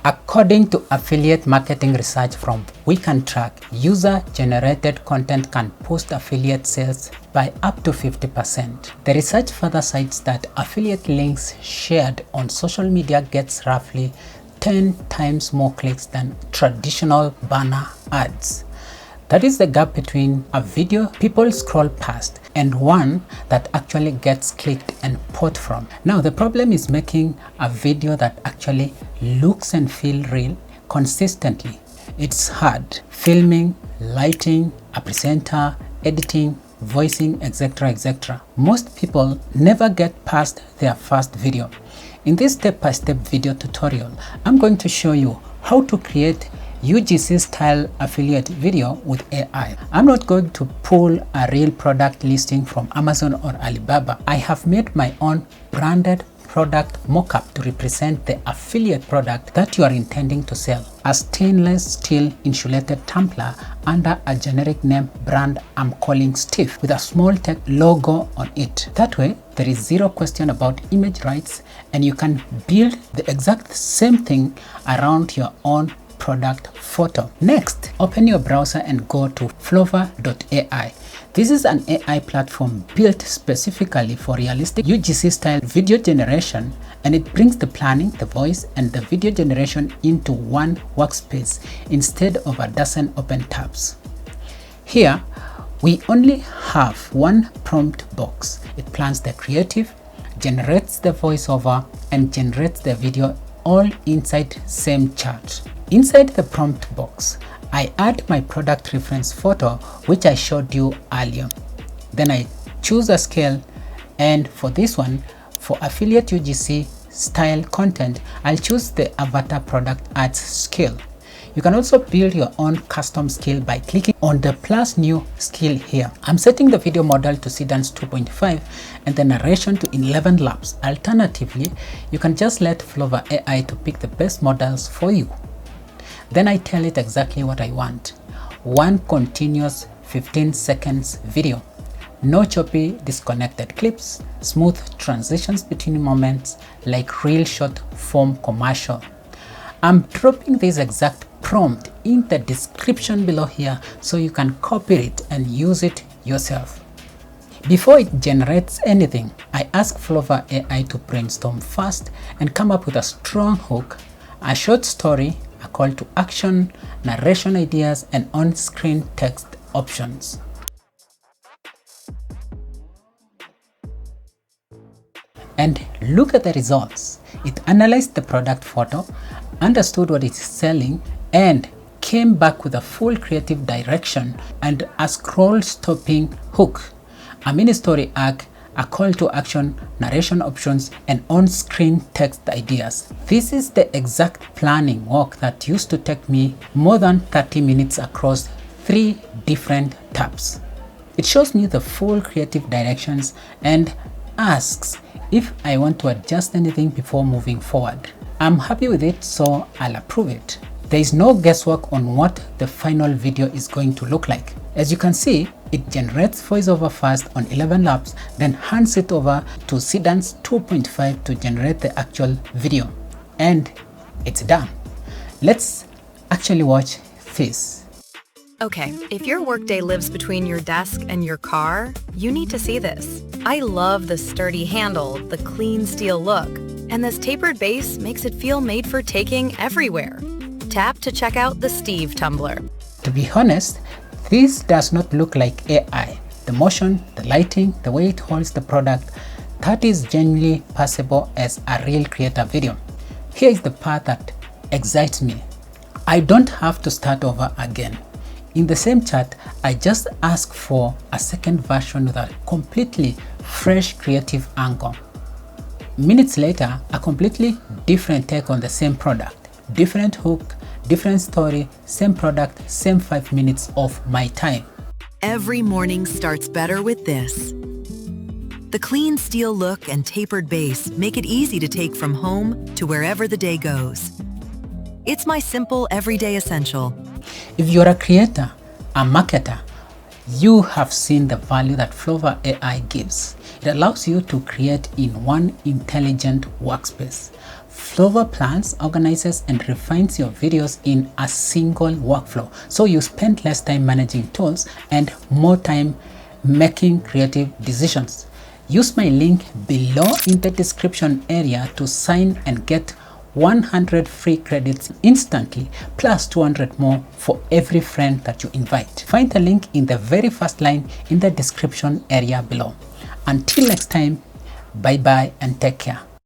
According to affiliate marketing research from We Can Track, user-generated content can boost affiliate sales by up to 50%. The research further cites that affiliate links shared on social media gets roughly 10 times more clicks than traditional banner ads. That is the gap between a video people scroll past and one that actually gets clicked and bought from. Now the problem is making a video that actually looks and feels real consistently. It's hard. Filming, lighting, a presenter, editing, voicing, etc. etc. Most people never get past their first video. In this step-by-step video tutorial, I'm going to show you how to create UGC style affiliate video with AI. I'm not going to pull a real product listing from Amazon or Alibaba. I have made my own branded product mockup to represent the affiliate product that you are intending to sell. A stainless steel insulated tumbler under a generic name brand I'm calling Stiff with a small tech logo on it. That way there is zero question about image rights and you can build the exact same thing around your own product photo. Next, open your browser and go to Flova.ai. This is an AI platform built specifically for realistic UGC style video generation, and it brings the planning, the voice, and the video generation into one workspace instead of a dozen open tabs. Here, we only have one prompt box. It plans the creative, generates the voiceover, and generates the video all inside same chart. Inside the prompt box, I add my product reference photo which I showed you earlier. Then I choose a scale, and for this one, for affiliate UGC style content, I'll choose the avatar product ads scale. You can also build your own custom scale by clicking on the plus new scale here. I'm setting the video model to Sedans 2.5 and the narration to 11 laps. Alternatively, you can just let Flova AI to pick the best models for you. Then I tell it exactly what I want. One continuous 15 seconds video. No choppy, disconnected clips. Smooth transitions between moments like real short form commercial. I'm dropping this exact prompt in the description below here so you can copy it and use it yourself. Before it generates anything, I ask Flova AI to brainstorm fast and come up with a strong hook, a short story, a call to action, narration ideas, and on-screen text options. And look at the results. It analyzed the product photo, understood what it's selling, and came back with a full creative direction and a scroll-stopping hook, a mini story arc, a call to action, narration options, and on-screen text ideas. This is the exact planning work that used to take me more than 30 minutes across 3 different tabs. It shows me the full creative directions and asks if I want to adjust anything before moving forward. I'm happy with it, so I'll approve it. There is no guesswork on what the final video is going to look like. As you can see, it generates voiceover first on 11 laps, then hands it over to Sedans 2.5 to generate the actual video. And it's done. Let's actually watch this. Okay, if your workday lives between your desk and your car, you need to see this. I love the sturdy handle, the clean steel look, and this tapered base makes it feel made for taking everywhere. Tap to check out the Steve tumbler. To be honest, this does not look like AI. The motion, the lighting, the way it holds the product, that is genuinely passable as a real creator video. Here is the part that excites me. I don't have to start over again. In the same chat, I just ask for a second version with a completely fresh creative angle. Minutes later, a completely different take on the same product. Different hook, different story, same product, same 5 minutes of my time. Every morning starts better with this. The clean steel look and tapered base make it easy to take from home to wherever the day goes. It's my simple everyday essential. If you're a creator, a marketer, you have seen the value that Flova AI gives. It allows you to create in one intelligent workspace. Flova plans, organizes, and refines your videos in a single workflow, so you spend less time managing tools and more time making creative decisions. Use my link below in the description area to sign and get 100 free credits instantly, plus 200 more for every friend that you invite. Find the link in the very first line in the description area below. Until next time, bye bye and take care.